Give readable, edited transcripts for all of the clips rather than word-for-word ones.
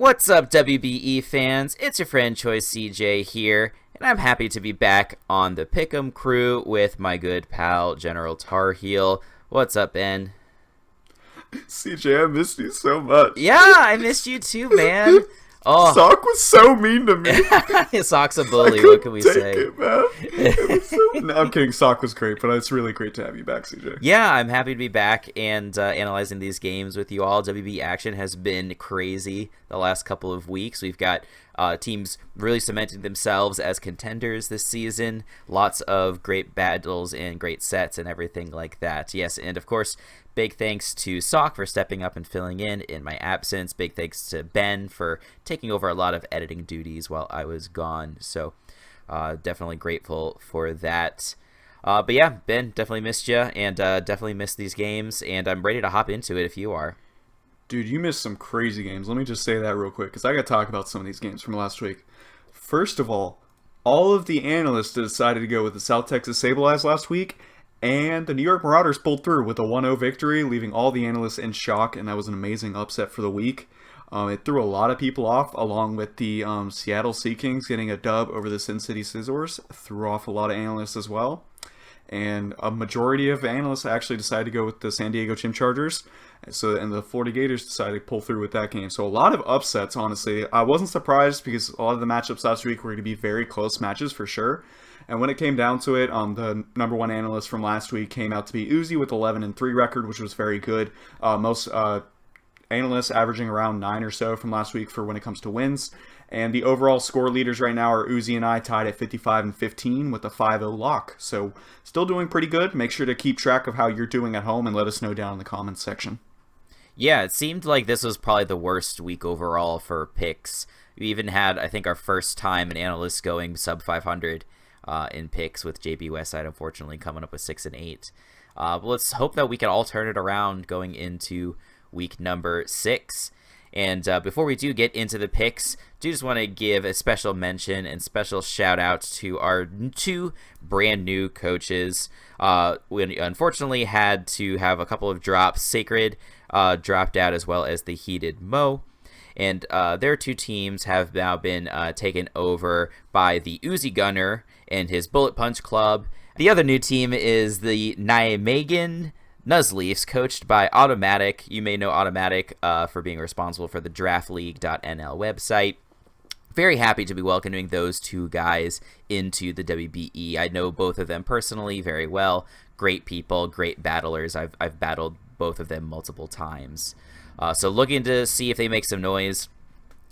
What's up, WBE fans? It's your friend Choice CJ here, and I'm happy to be back on the Pick'em crew with my good pal General Tarheel. What's up, Ben? CJ, I missed you so much. Yeah, I missed you too, man. Oh, Sock was so mean to me. Sock's a bully. What can we say? It, man. No, I'm kidding. Sock was great, but it's really great to have you back, CJ. Yeah, I'm happy to be back and analyzing these games with you all. WBE action has been crazy the last couple of weeks. We've got teams really cementing themselves as contenders this season. Lots of great battles and great sets and everything like that. Yes, and of course, big thanks to Sock for stepping up and filling in my absence. Big thanks to Ben for taking over a lot of editing duties while I was gone. So definitely grateful for that. But yeah, Ben, definitely missed you and definitely missed these games. And I'm ready to hop into it if you are. Dude, you missed some crazy games. Let me just say that real quick because I got to talk about some of these games from last week. First of all of the analysts decided to go with the South Texas SABLEYES last week. And the New York Marauders pulled through with a 1-0 victory, leaving all the analysts in shock, and that was an amazing upset for the week. It threw a lot of people off, along with the Seattle SEAKINGS getting a dub over the Sin City Scissors. Threw off a lot of analysts as well. And a majority of analysts actually decided to go with the San Diego Chargers. And the Florida Gators decided to pull through with that game. So a lot of upsets, honestly. I wasn't surprised because a lot of the matchups last week were going to be very close matches for sure. And when it came down to it, the number one analyst from last week came out to be Uzi with 11-3 record, which was very good. Most analysts averaging around 9 or so from last week for when it comes to wins. And the overall score leaders right now are Uzi and I tied at 55-15 with a 5-0 lock. So still doing pretty good. Make sure to keep track of how you're doing at home and let us know down in the comments section. Yeah, it seemed like this was probably the worst week overall for picks. We even had, I think, our first time an analyst going sub 500. In picks, with JB Westside unfortunately coming up with 6 and 8. But let's hope that we can all turn it around going into week number 6. And before we do get into the picks, do just want to give a special mention and special shout out to our 2 brand new coaches. We unfortunately had to have a couple of drops. Sacred dropped out, as well as the Heated Mo. And their 2 teams have now been taken over by the UZIGUNNER and his Bullet Punch Club. The other new team is the Nijmegen Nuzleafs, coached by Automatic. You may know Automatic for being responsible for the DraftLeague.nl website. Very happy to be welcoming those 2 guys into the WBE. I know both of them personally very well. Great people, great battlers. I've battled both of them multiple times. So looking to see if they make some noise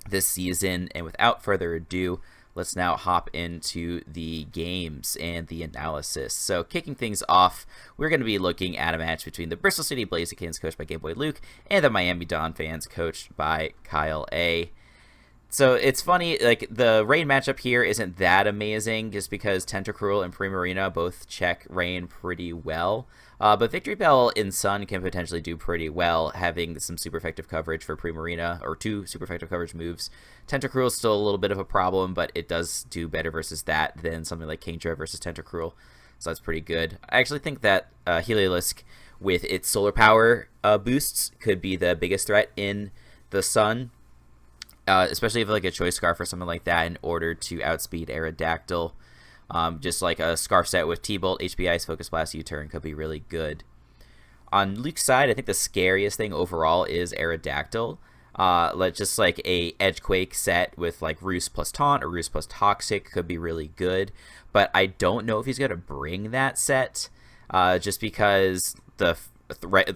this season. And without further ado, let's now hop into the games and the analysis. So kicking things off, we're going to be looking at a match between the Bristol City BLAZIKENS, coached by GameBoyLuke, and the Miami Dolphins, coached by Kyle A. So it's funny, like, the Rain matchup here isn't that amazing, just because Tentacruel and Primarina both check Rain pretty well. But Victory Bell in Sun can potentially do pretty well, having some super effective coverage for Primarina, or 2 super effective coverage moves. Tentacruel is still a little bit of a problem, but it does do better versus that than something like Kingdra versus Tentacruel. So that's pretty good. I actually think that Heliolisk, with its solar power boosts, could be the biggest threat in the Sun. Especially if like a Choice Scarf or something like that in order to outspeed Aerodactyl. Just like a Scarf set with T-Bolt, HP Ice, Focus Blast, U-Turn could be really good. On Luke's side, I think the scariest thing overall is Aerodactyl. Just like a Edgequake set with like Roost plus Taunt or Roost plus Toxic could be really good. But I don't know if he's going to bring that set, just because the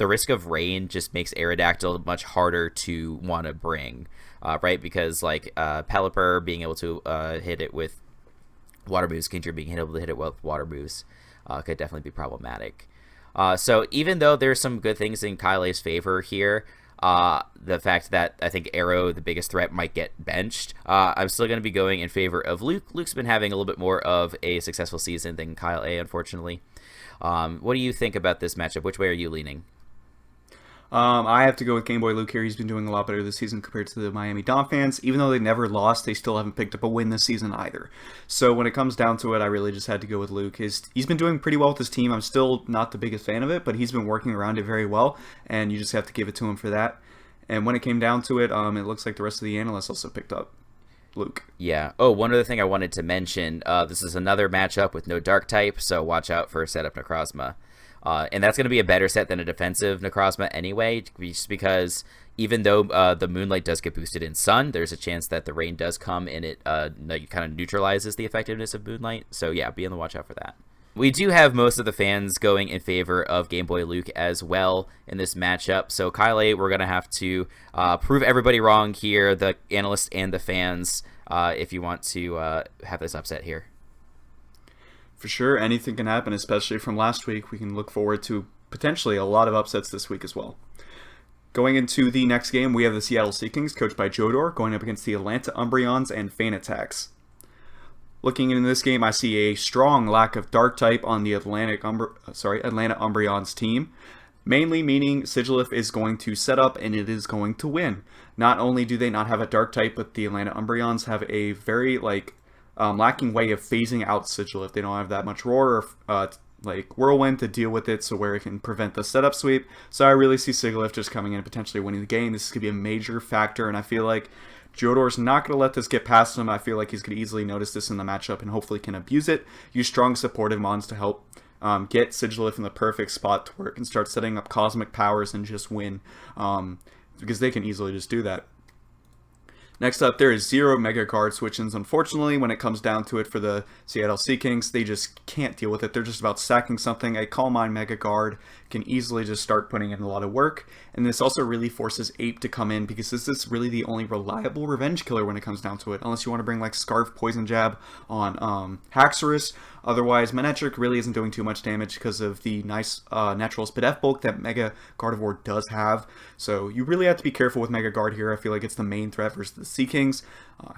risk of Rain just makes Aerodactyl much harder to want to bring. Right, because like Pelipper being able to hit it with water moves, Kingdra being able to hit it with water moves could definitely be problematic. So even though there's some good things in Kyle A's favor here, the fact that I think Arrow, the biggest threat, might get benched, I'm still going to be going in favor of Luke. Luke's been having a little bit more of a successful season than Kyle A, unfortunately. What do you think about this matchup? Which way are you leaning? I have to go with GameBoyLuke here. He's been doing a lot better this season compared to the Miami Dolphins. Even though they never lost, they still haven't picked up a win this season either. So when it comes down to it, I really just had to go with Luke. He's been doing pretty well with his team. I'm still not the biggest fan of it, but he's been working around it very well, and you just have to give it to him for that. And when it came down to it, it looks like the rest of the analysts also picked up Luke. Yeah. Oh, one other thing I wanted to mention. This is another matchup with no dark type, so watch out for setup Necrozma. And that's going to be a better set than a defensive Necrozma anyway, just because even though the Moonlight does get boosted in Sun, there's a chance that the Rain does come and it kind of neutralizes the effectiveness of Moonlight. So yeah, be on the watch out for that. We do have most of the fans going in favor of Gameboyluke as well in this matchup. So Kyle, we're going to have to prove everybody wrong here, the analysts and the fans, if you want to have this upset here. For sure, anything can happen, especially from last week. We can look forward to potentially a lot of upsets this week as well. Going into the next game, we have the Seattle SEAKINGS, coached by JOEDOR, going up against the Atlanta Umbreons and FANATACS. Looking into this game, I see a strong lack of dark type on the Atlanta Umbreons team, mainly meaning Sigilif is going to set up and it is going to win. Not only do they not have a dark type, but the Atlanta Umbreons have a very lacking way of phasing out Sigilif. They don't have that much Roar or Whirlwind to deal with it, so where it can prevent the setup sweep. So I really see Sigilif just coming in and potentially winning the game. This is going to be a major factor, and I feel like JOEDOR's not going to let this get past him. I feel like he's going to easily notice this in the matchup and hopefully can abuse it. Use strong supportive mons to help get Sigilif in the perfect spot to where it can start setting up cosmic powers and just win, because they can easily just do that. Next up, there is 0 Mega Guard switch-ins. Unfortunately, when it comes down to it for the Seattle SEAKINGS, they just can't deal with it. They're just about sacking something. A Calm Mind Mega Guard can easily just start putting in a lot of work. And this also really forces Ape to come in, because this is really the only reliable revenge killer when it comes down to it. Unless you want to bring like Scarf Poison Jab on Haxorus. Otherwise, Manectric really isn't doing too much damage because of the nice natural Speed F bulk that Mega Gardevoir does have. So you really have to be careful with Mega Guard here. I feel like it's the main threat versus the SEAKINGS.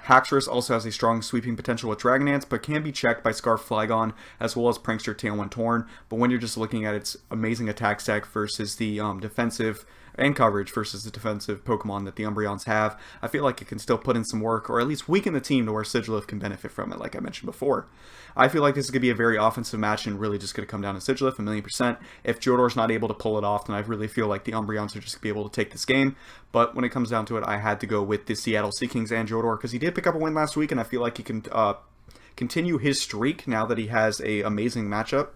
Haxorus also has a strong sweeping potential with Dragon Dance, but can be checked by Scarf Flygon as well as Prankster Tailwind Torn. But when you're just looking at its amazing attack stack versus the defensive and coverage versus the defensive Pokemon that the Umbreons have, I feel like it can still put in some work, or at least weaken the team to where Sigilif can benefit from it, like I mentioned before. I feel like this is going to be a very offensive match and really just going to come down to Sigilif 1,000,000%. If JOEDOR's not able to pull it off, then I really feel like the Umbreons are just going to be able to take this game. But when it comes down to it, I had to go with the Seattle SEAKINGS and JOEDOR, because he did pick up a win last week, and I feel like he can continue his streak now that he has an amazing matchup.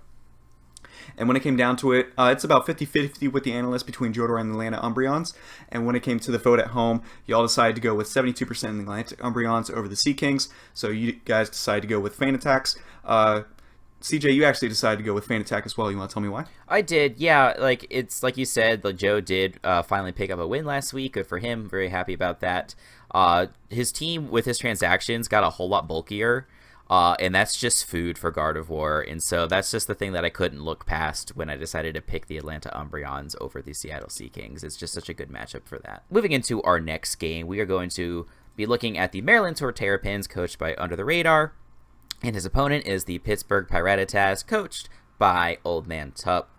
And when it came down to it, it's about 50-50 with the analysts between JOEDOR and the Atlanta Umbreons. And when it came to the vote at home, y'all decided to go with 72% in the Atlantic Umbreons over the SEAKINGS. So you guys decided to go with FANATACS. CJ, you actually decided to go with FANATAC as well. You want to tell me why? I did, yeah. It's like you said, Joe did finally pick up a win last week. Good for him. Very happy about that. His team, with his transactions, got a whole lot bulkier. And that's just food for Gardevoir, and so that's just the thing that I couldn't look past when I decided to pick the Atlanta Umbreons over the Seattle SEAKINGS. It's just such a good matchup for that. Moving into our next game, we are going to be looking at the Maryland TORTERRAPINS, coached by Under the Radar, and his opponent is the Pittsburgh Piratas, coached by Old Man Tup.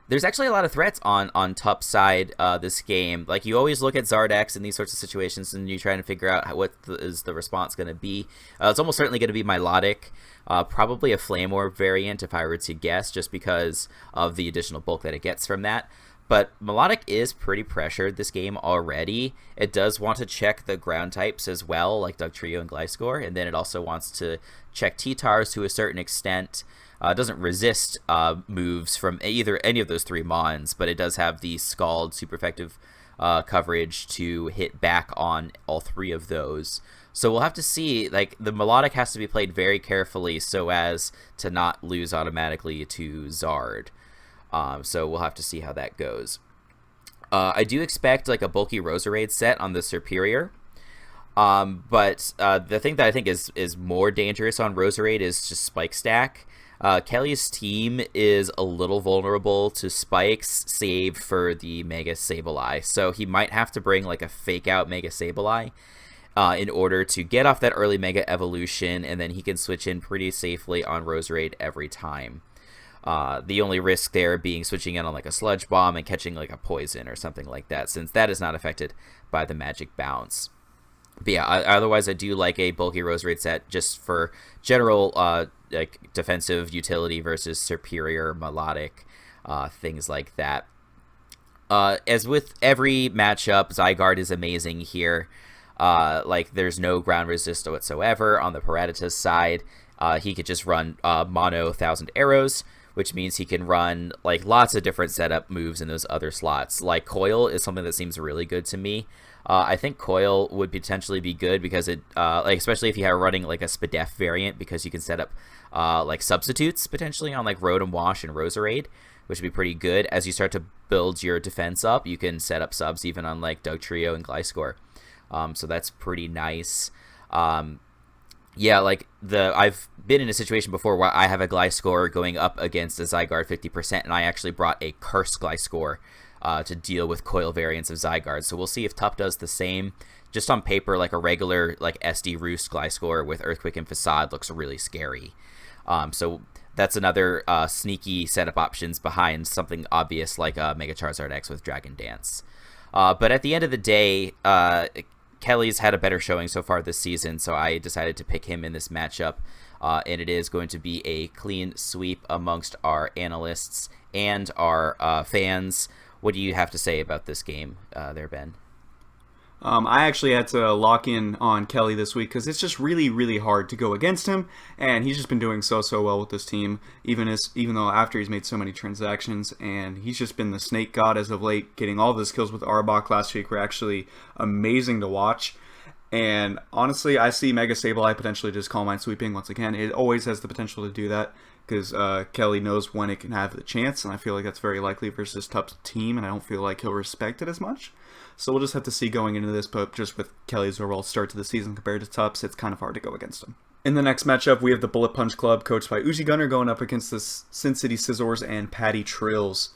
There's actually a lot of threats on Tup's side this game. Like, you always look at Zardex in these sorts of situations and you try to figure out what is the response going to be. It's almost certainly going to be Milotic, probably a Flame Orb variant if I were to guess, just because of the additional bulk that it gets from that. But Milotic is pretty pressured this game already. It does want to check the ground types as well, like Dugtrio and Gliscor, and then it also wants to check T-Tars to a certain extent. It doesn't resist moves from any of those three Mons, but it does have the Scald super effective coverage to hit back on all three of those. So we'll have to see. Like, the Milotic has to be played very carefully so as to not lose automatically to Zard. So we'll have to see how that goes. I do expect like a bulky Roserade set on the Superior. But the thing that I think is more dangerous on Roserade is just Spike Stack. Kelly's team is a little vulnerable to spikes, save for the Mega Sableye. So he might have to bring like a fake out Mega Sableye in order to get off that early Mega Evolution, and then he can switch in pretty safely on Roserade every time. The only risk there being switching in on like a Sludge Bomb and catching like a Poison or something like that, since that is not affected by the Magic Bounce. But yeah, otherwise I do like a bulky Roserade set just for general like defensive utility versus superior Milotic, things like that. As with every matchup, Zygarde is amazing here. Like, there's no ground resist whatsoever on the Paratitas side. He could just run mono 1,000 arrows, which means he can run like lots of different setup moves in those other slots. Like Coil is something that seems really good to me. I think Coil would potentially be good because it, like especially if you are running like a Spadef variant, because you can set up like substitutes potentially on like Rotom Wash and Roserade, which would be pretty good. As you start to build your defense up, you can set up subs even on like Dugtrio and Gliscor. So that's pretty nice. Yeah, like I've been in a situation before where I have a Gliscor going up against a Zygarde 50%, and I actually brought a Curse Gliscor to deal with Coil variants of Zygarde. So we'll see if Tup does the same. Just on paper, like a regular like SD Roost Gliscor with Earthquake and Facade looks really scary. So that's another sneaky setup options behind something obvious like Mega Charizard X with Dragon Dance. But at the end of the day, Kelly's had a better showing so far this season, so I decided to pick him in this matchup, and it is going to be a clean sweep amongst our analysts and our fans. What do you have to say about this game there, Ben? I actually had to lock in on Kelly this week because it's just really, really hard to go against him, and he's just been doing so well with this team, even though after he's made so many transactions, and he's just been the Snake God as of late. Getting all of his kills with Arbok last week were actually amazing to watch, and honestly, I see Mega Sableye potentially just Calm Mind sweeping once again. It always has the potential to do that because Kelly knows when it can have the chance, and I feel like that's very likely versus Tup's team, and I don't feel like he'll respect it as much. So we'll just have to see going into this, but just with Kelly's overall start to the season compared to Tup's, it's kind of hard to go against him. In the next matchup, we have the Bullet Punch Club, coached by UZIGUNNER, going up against the Sin City Scissors and Patty Trills.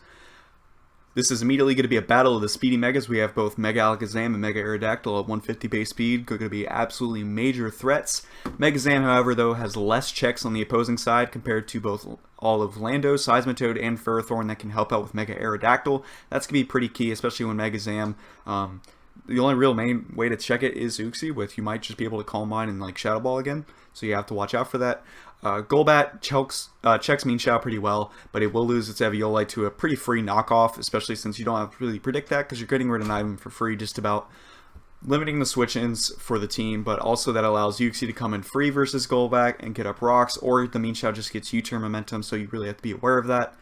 This is immediately going to be a battle of the speedy Megas. We have both Mega Alakazam and Mega Aerodactyl at 150 base speed. Going to be absolutely major threats. Megazam, however, though, has less checks on the opposing side compared to both all of Lando, Seismitoad, and Ferrothorn that can help out with Mega Aerodactyl. That's going to be pretty key, especially when Megazam... the only real main way to check it is Uxie, with you might just be able to Calm Mind and like Shadow Ball again, so you have to watch out for that. Golbat checks Mean Shao pretty well, but it will lose its Eviolite to a pretty free knockoff, especially since you don't have to really predict that because you're getting rid of an item for free, just about limiting the switch-ins for the team, but also that allows Uxie to come in free versus Golbat and get up rocks, or the Mean Shao just gets U-turn momentum, so you really have to be aware of that.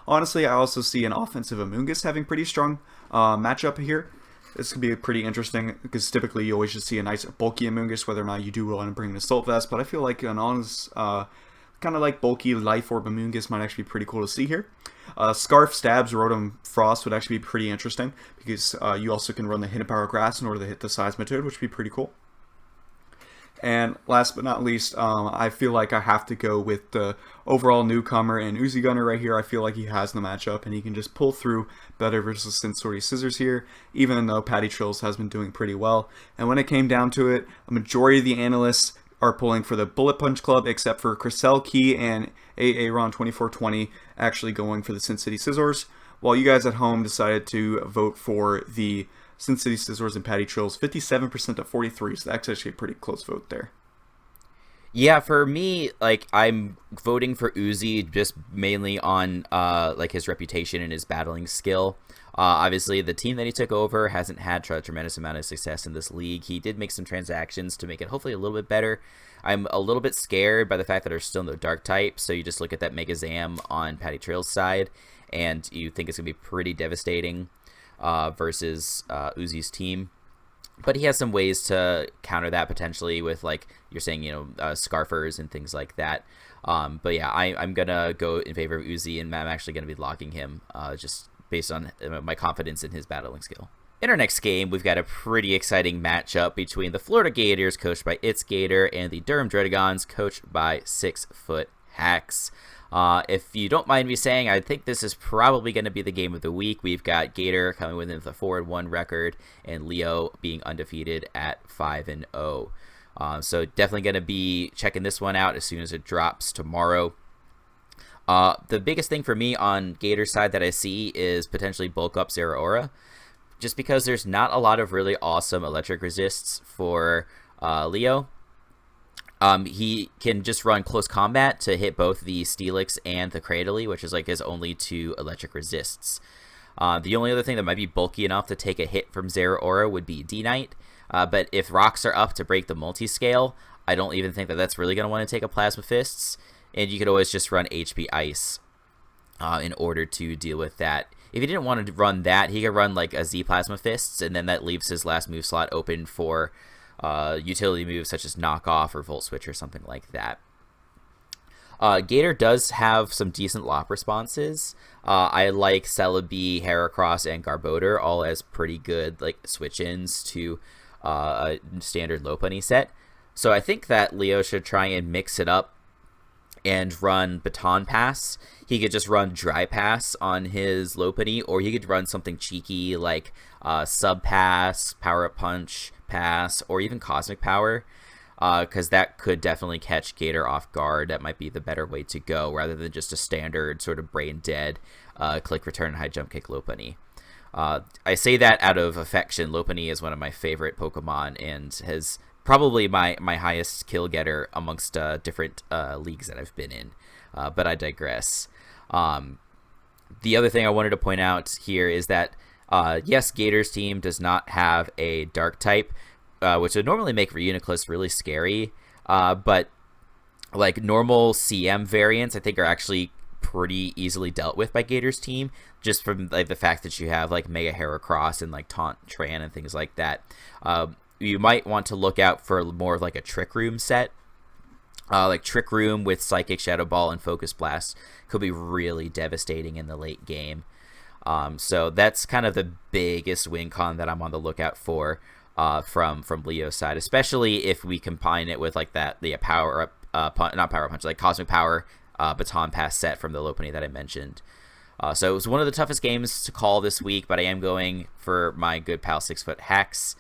Honestly, I also see an offensive Amoonguss having pretty strong matchup here. This could be pretty interesting because typically you always just see a nice bulky Amoonguss, whether or not you do want to bring an Assault Vest, but I feel like an honest, kind of like bulky Life Orb Amoonguss might actually be pretty cool to see here. Scarf Stabs Rotom Frost would actually be pretty interesting because you also can run the Hidden Power Grass in order to hit the Seismitoad, which would be pretty cool. And last but not least, I feel like I have to go with the overall newcomer and UZIGUNNER right here. I feel like he has the matchup and he can just pull through better versus Sensory Scissors here, even though Patty Trills has been doing pretty well. And when it came down to it, a majority of the analysts are pulling for the Bullet Punch Club, except for Crystal Key and Aaron2420 actually going for the Sin City Scissors, while you guys at home decided to vote for the Sin City Scissors and Patty Trills, 57% to 43, so that's actually a pretty close vote there. Yeah, for me, like, I'm voting for Uzi just mainly on like his reputation and his battling skill. Obviously, the team that he took over hasn't had a tremendous amount of success in this league. He did make some transactions to make it hopefully a little bit better. I'm a little bit scared by the fact that there's still no Dark type, so you just look at that Mega Zam on Patty Trill's side, and you think it's going to be pretty devastating versus Uzi's team. But he has some ways to counter that potentially with, like you're saying, you know, Scarfers and things like that. But yeah, I'm going to go in favor of Uzi, and I'm actually going to be locking him just based on my confidence in his battling skill. In our next game, we've got a pretty exciting matchup between the Florida Gators, coached by ITZGATOR, and the Durham Druddigons, coached by 6-Foot Hacks. If you don't mind me saying, I think this is probably going to be the game of the week. We've got Gator coming with a 4-1 record, and Leo being undefeated at 5-0. So definitely going to be checking this one out as soon as it drops tomorrow. The biggest thing for me on Gator's side that I see is potentially bulk up Zeraora, just because there's not a lot of really awesome electric resists for Leo. He can just run close combat to hit both the Steelix and the Cradily, which is like his only two electric resists. The only other thing that might be bulky enough to take a hit from Zero Aura would be D-Knight. But if rocks are up to break the multi-scale, I don't even think that that's really going to want to take a Plasma Fists. And you could always just run HP Ice in order to deal with that. If he didn't want to run that, he could run like a Z Plasma Fists, and then that leaves his last move slot open for utility moves such as Knock Off or Volt Switch or something like that. GATR does have some decent LOP responses. I like Celebi, Heracross, and Garbodor all as pretty good like switch-ins to a standard Lopunny set. So I think that Leo should try and mix it up and run Baton Pass. He could just run Dry Pass on his Lopunny, or he could run something cheeky like Sub Pass, Power Up Punch Pass, or even Cosmic Power, because that could definitely catch GATR off guard. That might be the better way to go, rather than just a standard sort of brain dead click return high jump kick Lopunny. I say that out of affection. Lopunny is one of my favorite Pokemon and has probably my highest kill getter amongst different leagues that I've been in, but I digress. The other thing I wanted to point out here is that yes, GATR's team does not have a dark type, which would normally make Reuniclus really scary, but like normal CM variants I think are actually pretty easily dealt with by GATR's team, just from like the fact that you have like Mega Heracross and like Taunt Tran and things like that. You might want to look out for more of like a Trick Room set. Like Trick Room with Psychic, Shadow Ball, and Focus Blast could be really devastating in the late game. So that's kind of the biggest win con that I'm on the lookout for from Leo's side, especially if we combine it with like the power up, not power punch, like Cosmic Power Baton Pass set from the Lopunny that I mentioned. So it was one of the toughest games to call this week, but I am going for my good pal 6-foot Hex.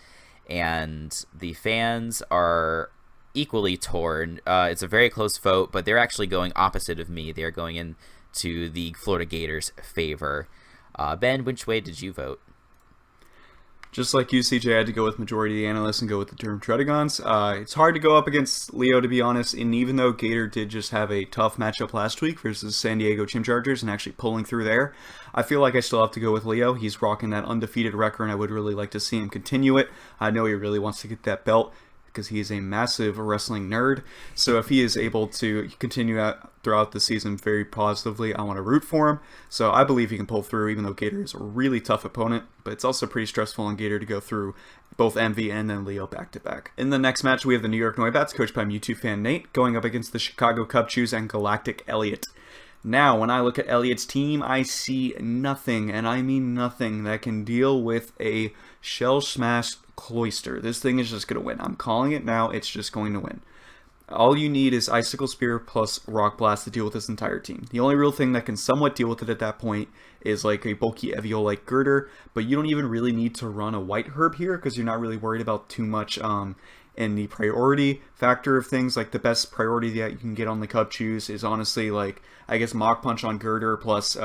And the fans are equally torn. It's a very close vote, but they're actually going opposite of me. They're going into the Florida Gators' favor. Ben, which way did you vote? Just like you, CJ, I had to go with majority of the analysts and go with the Term Tredigons. It's hard to go up against Leo, to be honest, and even though GATR did just have a tough matchup last week versus San Diego Chimchargers and actually pulling through there, I feel like I still have to go with Leo. He's rocking that undefeated record, and I would really like to see him continue it. I know he really wants to get that belt because he is a massive wrestling nerd. So if he is able to continue out throughout the season very positively, I want to root for him. So I believe he can pull through, even though GATR is a really tough opponent. But it's also pretty stressful on GATR to go through both Envy and then Leo back-to-back. In the next match, we have the New York Noibats, coached by Mewtwo fan Nate, going up against the Chicago Cubchus and Galactic Elliot. Now, when I look at Elliot's team, I see nothing, and I mean nothing, that can deal with a Shell Smash Cloyster. This thing is just going to win. I'm calling it now. It's just going to win. All you need is Icicle Spear plus Rock Blast to deal with this entire team. The only real thing that can somewhat deal with it at that point is like a bulky Eviole like Girder, but you don't even really need to run a White Herb here because you're not really worried about too much in the priority factor of things. Like the best priority that you can get on the Cubchus is honestly like, I guess, Mach Punch on Girder plus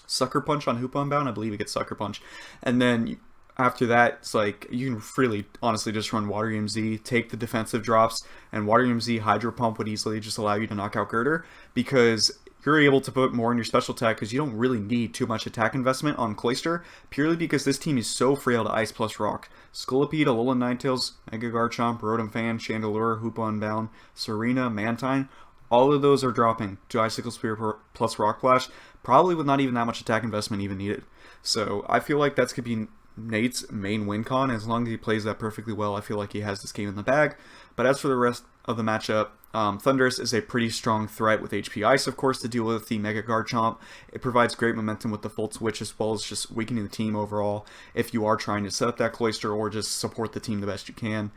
Sucker Punch on Hoop-Unbound. I believe it gets Sucker Punch. And then after that, it's like you can freely, honestly, just run Water EMZ, take the defensive drops, and Water EMZ Hydro Pump would easily just allow you to knock out Girder because you're able to put more in your special attack because you don't really need too much attack investment on Cloyster, purely because this team is so frail to Ice plus Rock. Scolipede, Alolan Ninetales, Mega Garchomp, Rotom Fan, Chandelure, Hoopa Unbound, Serena, Mantine, all of those are dropping to Icicle Spear plus Rock Flash, probably with not even that much attack investment even needed. So I feel like that's going to be Nate's main win con. As long as he plays that perfectly well, I feel like he has this game in the bag. But as for the rest of the matchup, Thundurus is a pretty strong threat with HP Ice, of course, to deal with the Mega Garchomp. It provides great momentum with the Volt Switch, as well as just weakening the team overall if you are trying to set up that Cloyster or just support the team the best you can.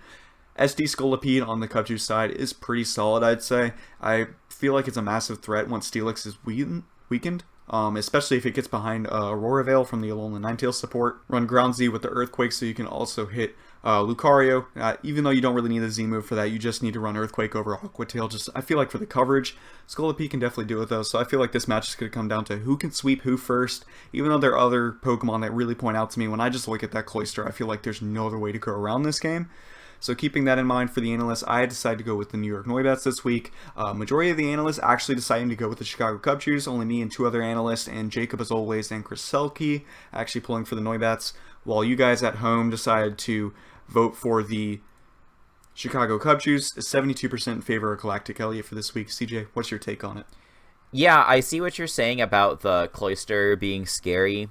SD Scolipede on the Cubchus side is pretty solid, I'd say. I feel like it's a massive threat once Steelix is weakened. Especially if it gets behind Aurora Veil from the Alolan Ninetales support. Run Ground Z with the Earthquake so you can also hit Lucario. Even though you don't really need a Z move for that, you just need to run Earthquake over Aqua Tail. Just, I feel like for the coverage, Scolipede can definitely do it though. So I feel like this match is going to come down to who can sweep who first. Even though there are other Pokemon that really point out to me, when I just look at that Cloyster, I feel like there's no other way to go around this game. So keeping that in mind for the analysts, I decided to go with the New York NOIBATs this week. Majority of the analysts actually deciding to go with the Chicago Cub Chews, only me and 2 other analysts, and Jacob as always and Chris Selke actually pulling for the NOIBATs, while you guys at home decided to vote for the Chicago Cub Chews, 72% in favor of Galactic Elliott for this week. CJ, what's your take on it? Yeah, I see what you're saying about the Cloyster being scary.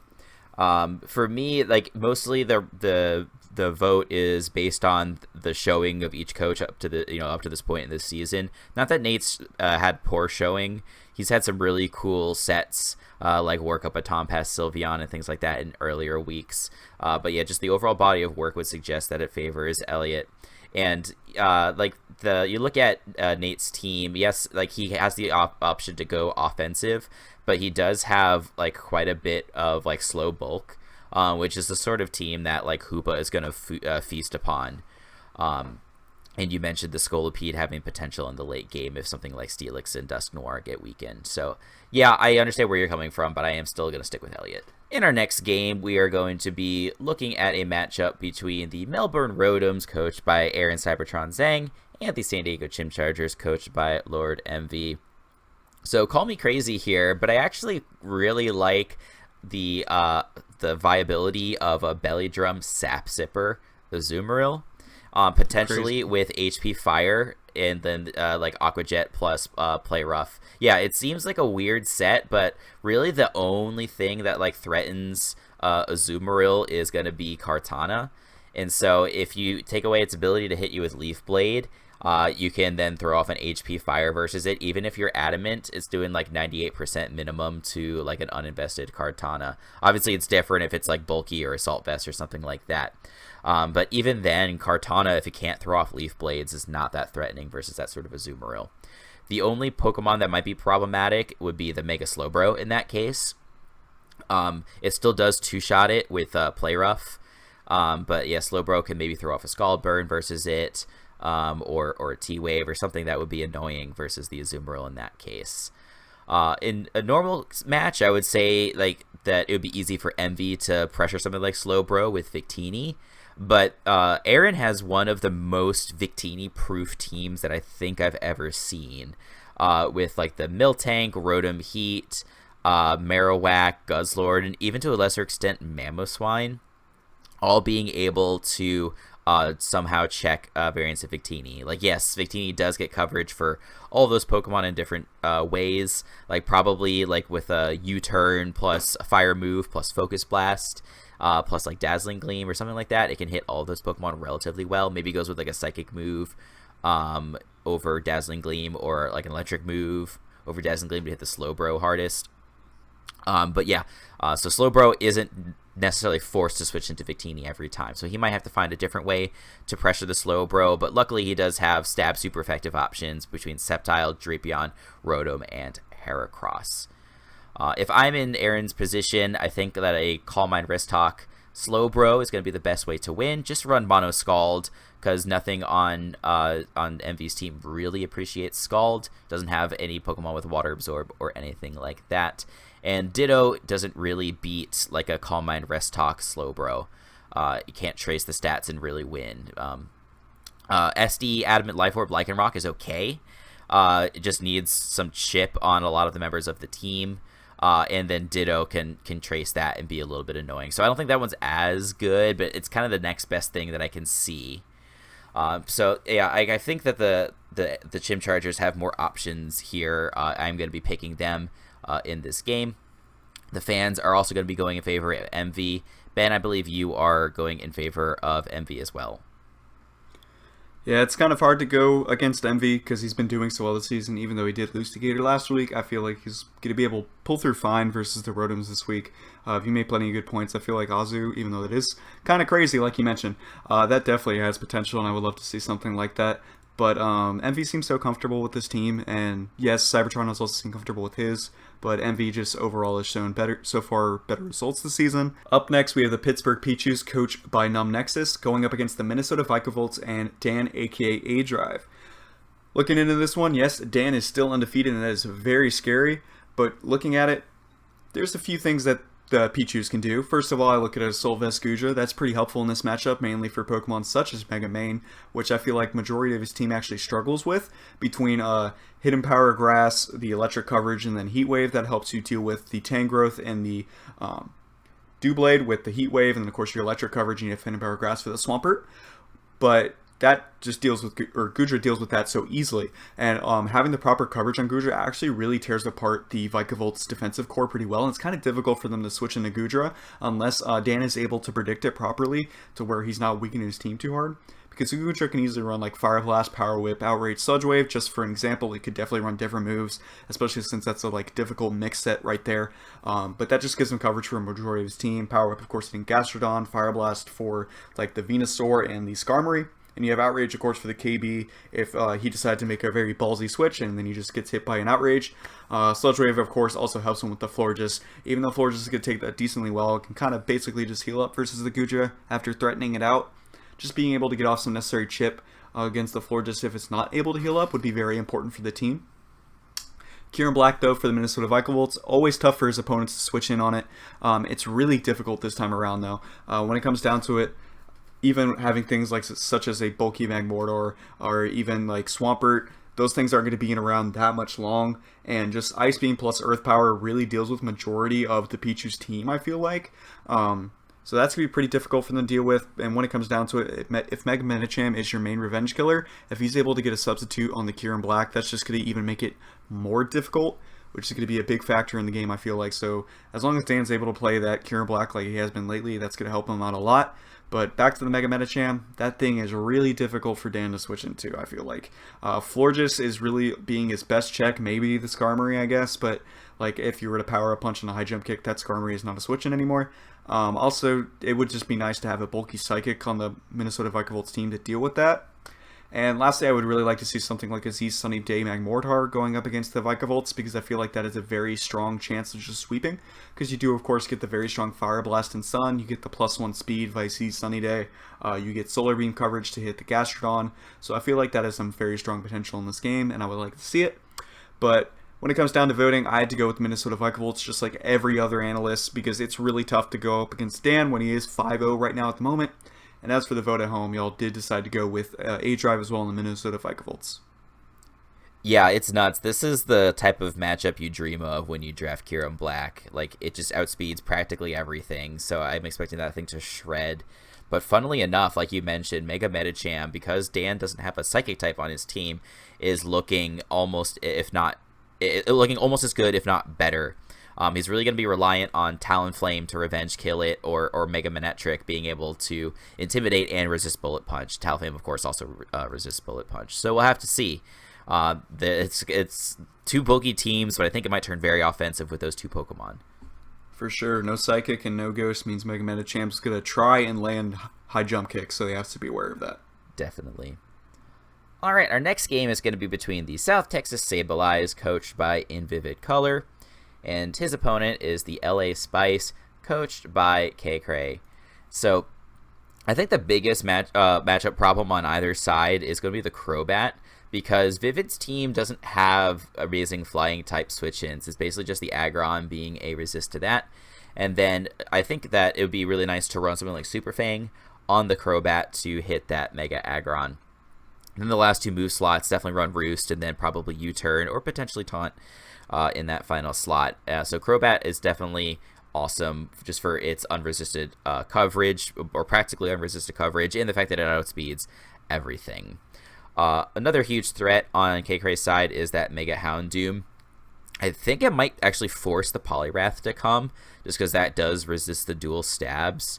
For me, like, mostly the vote is based on the showing of each coach up to this point in this season. Not that Nate's had poor showing. He's had some really cool sets, like work up a Tom past Sylveon and things like that in earlier weeks. But yeah, just the overall body of work would suggest that it favors Elliott. And you look at Nate's team, yes, like he has the option to go offensive, but he does have like quite a bit of like slow bulk, which is the sort of team that like Hoopa is going to feast upon. And you mentioned the Scolipede having potential in the late game if something like Steelix and Dusk Noir get weakened. So yeah, I understand where you're coming from, but I am still going to stick with Elliott. In our next game, we are going to be looking at a matchup between the Melbourne Rotoms, coached by Aaron CYBERTRON Zhang, and the San Diego Chimchargers, coached by Lord MV. So call me crazy here, but I actually really like the viability of a Belly Drum Sap Sipper, the Azumarill, potentially with HP Fire, and then like Aqua Jet plus Play Rough. Yeah, it seems like a weird set, but really the only thing that like threatens Azumarill is going to be Kartana. And so if you take away its ability to hit you with Leaf Blade, you can then throw off an HP Fire versus it. Even if you're adamant, it's doing like 98% minimum to like an uninvested Kartana. Obviously, it's different if it's like Bulky or Assault Vest or something like that. But even then, Kartana, if it can't throw off Leaf Blades, is not that threatening versus that sort of Azumarill. The only Pokemon that might be problematic would be the Mega Slowbro in that case. It still does two-shot it with Play Rough. But yeah, Slowbro can maybe throw off a Scald Burn versus it, or a T-Wave or something that would be annoying versus the Azumarill in that case. In a normal match, I would say like that it would be easy for Envy to pressure something like Slowbro with Victini. But Aaron has one of the most Victini-proof teams that I think I've ever seen, with like the Miltank, Rotom Heat, Marowak, Guzzlord, and even to a lesser extent Mamoswine, all being able to somehow check variants of Victini. Like, yes, Victini does get coverage for all those Pokemon in different ways, like probably like with a U-turn plus a Fire Move plus Focus Blast, plus like Dazzling Gleam or something like that. It can hit all those Pokemon relatively well. Maybe goes with like a Psychic move over Dazzling Gleam, or like an Electric move over Dazzling Gleam to hit the Slowbro hardest. But yeah, so Slowbro isn't necessarily forced to switch into Victini every time, so he might have to find a different way to pressure the Slowbro, but luckily he does have stab super effective options between Sceptile, Drapion, Rotom, and Heracross. If I'm in Aaron's position, I think that a Calm Mind Wrist Talk Slowbro is going to be the best way to win. Just run Mono Scald, because nothing on Envy's team really appreciates Scald. Doesn't have any Pokemon with Water Absorb or anything like that. And Ditto doesn't really beat like a Calm Mind Rest Talk Slowbro. You can't trace the stats and really win. SD Adamant Life Orb Lycanroc is okay. It just needs some chip on a lot of the members of the team. And then Ditto can trace that and be a little bit annoying. So I don't think that one's as good, but it's kind of the next best thing that I can see. So yeah, I think that the Chimchargers have more options here. I'm going to be picking them in this game. The fans are also going to be going in favor of MV. Ben, I believe you are going in favor of MV as well. Yeah, it's kind of hard to go against Envy because he's been doing so well this season. Even though he did lose to Gator last week, I feel like he's going to be able to pull through fine versus the Rotoms this week. You made plenty of good points. I feel like Azu, even though it is kind of crazy, like you mentioned, that definitely has potential, and I would love to see something like that. But Envy seems so comfortable with this team, and yes, CYBERTRON has also seemed comfortable with his, but Envy just overall has shown better results this season. Up next, we have the Pittsburgh PICHUS, coached by NUMBNEXUS, going up against the Minnesota Vicovolts and Dan, aka A-Drive. Looking into this one, yes, Dan is still undefeated, and that is very scary, but looking at it, there's a few things that the Pichus can do. First of all, I look at Assault Vest Goodra. That's pretty helpful in this matchup, mainly for Pokemon such as Mega Mane, which I feel like majority of his team actually struggles with, between Hidden Power Grass, the electric coverage, and then Heat Wave. That helps you deal with the Tangrowth and the Doublade with the Heat Wave, and then of course your electric coverage, and you have Hidden Power Grass for the Swampert. But that just deals with, or Goodra deals with that so easily. And having the proper coverage on Goodra actually really tears apart the Vikavolt defensive core pretty well. And it's kind of difficult for them to switch into Goodra unless Dan is able to predict it properly to where he's not weakening his team too hard. Because Goodra can easily run like Fire Blast, Power Whip, Outrage, Sludge Wave. Just for an example, it could definitely run different moves, especially since that's a like difficult mix set right there. But that just gives him coverage for a majority of his team. Power Whip, of course, hitting Gastrodon, Fire Blast for like the Venusaur and the Skarmory. And you have Outrage, of course, for the KB if he decided to make a very ballsy switch and then he just gets hit by an Outrage. Sludge Wave, of course, also helps him with the Florges. Even though Florges is going to take that decently well, it can kind of basically just heal up versus the Goodra after threatening it out. Just being able to get off some necessary chip against the Florges if it's not able to heal up would be very important for the team. Kieran Black, though, for the Minnesota Vikavolt, always tough for his opponents to switch in on it. It's really difficult this time around, though. When it comes down to it, even having things like such as a bulky Magmortar or even like Swampert, those things aren't going to be in around that much long. And just Ice Beam plus Earth Power really deals with majority of the Pichu's team, I feel like. So that's going to be pretty difficult for them to deal with. And when it comes down to it, if Mega Medicham is your main revenge killer, if he's able to get a substitute on the Kieran Black, that's just going to even make it more difficult, which is going to be a big factor in the game, I feel like. So as long as Dan's able to play that Kieran Black like he has been lately, that's going to help him out a lot. But back to the Mega Medicham, that thing is really difficult for Dan to switch into, I feel like. Florges is really being his best check, maybe the Skarmory, I guess, but like if you were to power up punch and a high jump kick, that Skarmory is not a switch in anymore. Also, it would just be nice to have a bulky Psychic on the Minnesota Vikavolt team to deal with that. And lastly, I would really like to see something like Aziz Sunny Day Magmortar going up against the Vikavolts, because I feel like that is a very strong chance of just sweeping. Because you do, of course, get the very strong Fire Blast and Sun, you get the +1 speed by Aziz Sunny Day, you get Solar Beam coverage to hit the Gastrodon. So I feel like that has some very strong potential in this game, and I would like to see it. But when it comes down to voting, I had to go with Minnesota Vikavolts just like every other analyst, because it's really tough to go up against Dan when he is 5-0 right now at the moment. And as for the vote at home, y'all did decide to go with A-Drive as well in the Minnesota Vikavolts. Yeah, it's nuts. This is the type of matchup you dream of when you draft Kieran Black. Like, it just outspeeds practically everything, so I'm expecting that thing to shred. But funnily enough, like you mentioned, Mega Medicham, because Dan doesn't have a Psychic type on his team, is looking almost, looking almost as good, if not better. He's really going to be reliant on Talonflame to revenge kill it, or Mega Manectric being able to intimidate and resist Bullet Punch. Talonflame, of course, also resists Bullet Punch. So we'll have to see. It's two bulky teams, but I think it might turn very offensive with those two Pokemon. For sure. No Psychic and no Ghost means Mega Medicham's going to try and land high jump kicks, so they have to be aware of that. Definitely. Alright, our next game is going to be between the South Texas Sableyes, coached by INVIVIDCOLOR, and his opponent is the LA Spice, coached by K-Cray. So, I think the biggest matchup problem on either side is going to be the Crobat, because Vivid's team doesn't have amazing flying type switch-ins. It's basically just the Aggron being a resist to that. And then I think that it would be really nice to run something like Super Fang on the Crobat to hit that Mega Aggron. And then the last two move slots definitely run Roost, and then probably U-Turn or potentially Taunt in that final slot. So Crobat is definitely awesome just for its unresisted coverage, or practically unresisted coverage, and the fact that it outspeeds everything. Another huge threat on K-Cray's side is that Mega Houndoom. I think it might actually force the Poliwrath to come, just because that does resist the dual stabs.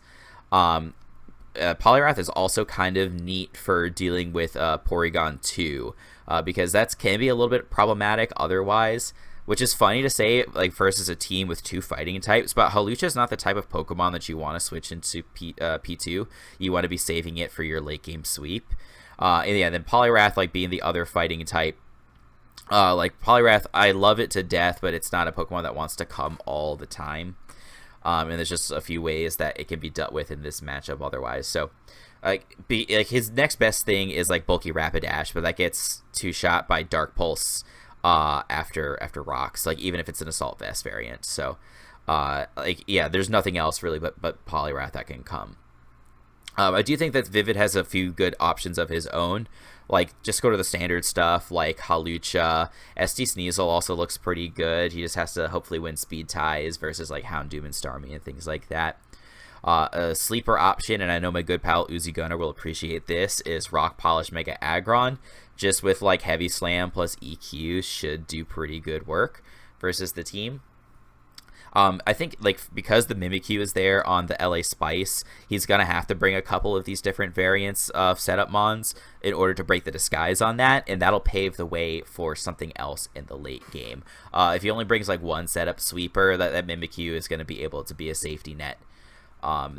Poliwrath is also kind of neat for dealing with Porygon 2, because that can be a little bit problematic otherwise, which is funny to say, like, versus a team with two fighting types, but Hawlucha is not the type of Pokemon that you want to switch into P2. You want to be saving it for your late game sweep. And yeah, then Poliwrath, like, being the other fighting type, like, Poliwrath, I love it to death, but it's not a Pokemon that wants to come all the time. And there's just a few ways that it can be dealt with in this matchup otherwise. So, like his next best thing is like bulky Rapidash, but that gets two-shot by Dark Pulse after Rocks, like even if it's an Assault Vest variant. So, like, yeah, there's nothing else really but Poliwrath that can come. I do think that Vivid has a few good options of his own. Like, just go to the standard stuff, like Hawlucha. SD Sneasel also looks pretty good. He just has to hopefully win speed ties versus, like, Houndoom and Starmie and things like that. A sleeper option, and I know my good pal UZIGUNNER will appreciate this, is Rock Polish Mega Aggron. Just with, like, Heavy Slam plus EQ should do pretty good work versus the team. I think, like, because the Mimikyu is there on the LA Spice, he's going to have to bring a couple of these different variants of setup mons in order to break the disguise on that, and that'll pave the way for something else in the late game. If he only brings, like, one setup sweeper, that Mimikyu is going to be able to be a safety net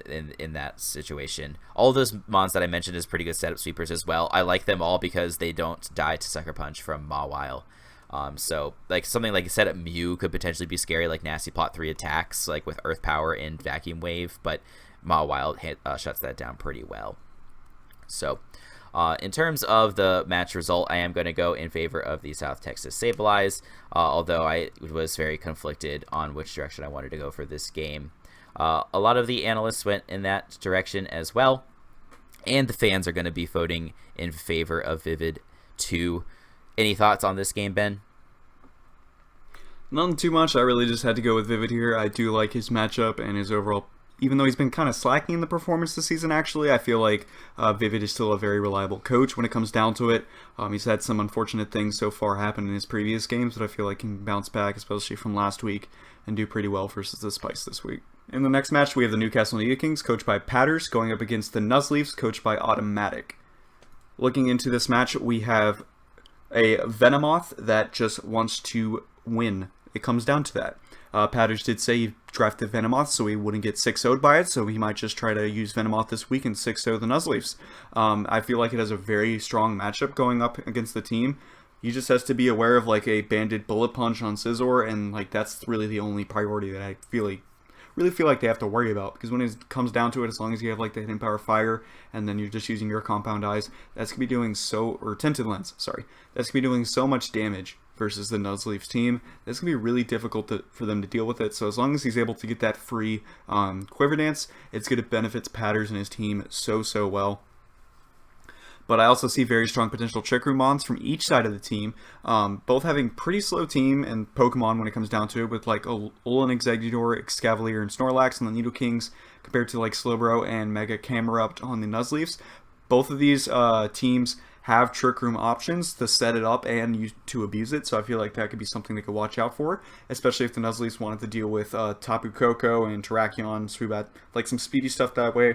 in that situation. All those mons that I mentioned is pretty good setup sweepers as well. I like them all because they don't die to Sucker Punch from Mawile. So, like, something like a setup Mew could potentially be scary, like Nasty Plot 3 attacks, like with Earth Power and Vacuum Wave, but Mawile shuts that down pretty well. So, in terms of the match result, I am going to go in favor of the South Texas Sableyes, although I was very conflicted on which direction I wanted to go for this game. A lot of the analysts went in that direction as well, and the fans are going to be voting in favor of Vivid too. Any thoughts on this game, Ben? Nothing too much. I really just had to go with Vivid here. I do like his matchup and his overall, even though he's been kind of slacking in the performance this season, actually, I feel like Vivid is still a very reliable coach when it comes down to it. He's had some unfortunate things so far happen in his previous games, but I feel like he can bounce back, especially from last week, and do pretty well versus the Spice this week. In the next match, we have the Newcastle NIDOKINGS, coached by PATTERRZ, going up against the Nuzleafs, coached by Automatic. Looking into this match, we have a Venomoth that just wants to win. It comes down to that. PATTERRZ did say he drafted Venomoth so he wouldn't get 6-0'd by it, so he might just try to use Venomoth this week and 6-0 the Nuzleafs. I feel like it has a very strong matchup going up against the team. He just has to be aware of, like, a banded Bullet Punch on Scizor, and, like, that's really the only priority that I really feel like they have to worry about, because when it comes down to it, as long as you have, like, the Hidden Power Fire and then you're just using your Compound Eyes, that's gonna be doing Tinted Lens, sorry, that's gonna be doing so much damage versus the Nuzleafs team. That's gonna be really difficult for them to deal with it. So as long as he's able to get that free Quiver Dance, it's gonna benefit PATTERRZ and his team so well. But I also see very strong potential Trick Room mons from each side of the team, both having pretty slow team and Pokemon when it comes down to it, with like Alolan EXEGUTOR, Excavalier, and Snorlax on the Nidokings, compared to like Slowbro and Mega Camerupt on the Nuzleafs. Both of these teams have Trick Room options to set it up and to abuse it, so I feel like that could be something they could watch out for, especially if the Nuzleafs wanted to deal with Tapu Koko and Terrakion, Swoobat, like some speedy stuff that way.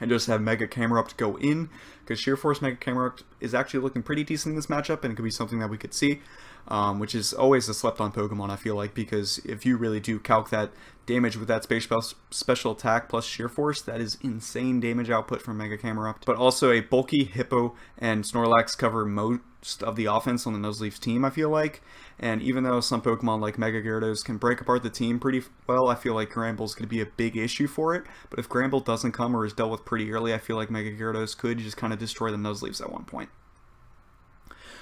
And just have Mega Camerupt go in, because Sheer Force Mega Camerupt is actually looking pretty decent in this matchup, and it could be something that we could see, which is always a slept-on Pokemon, I feel like, because if you really do calc that damage with that special attack plus Sheer Force, that is insane damage output from Mega Camerupt. But also a bulky Hippo and Snorlax cover most of the offense on the Nuzleafs team, I feel like. And even though some Pokemon like Mega Gyarados can break apart the team pretty well, I feel like Gramble's going to be a big issue for it. But if Gramble doesn't come or is dealt with pretty early, I feel like Mega Gyarados could just kind of destroy the Nuzleafs at one point.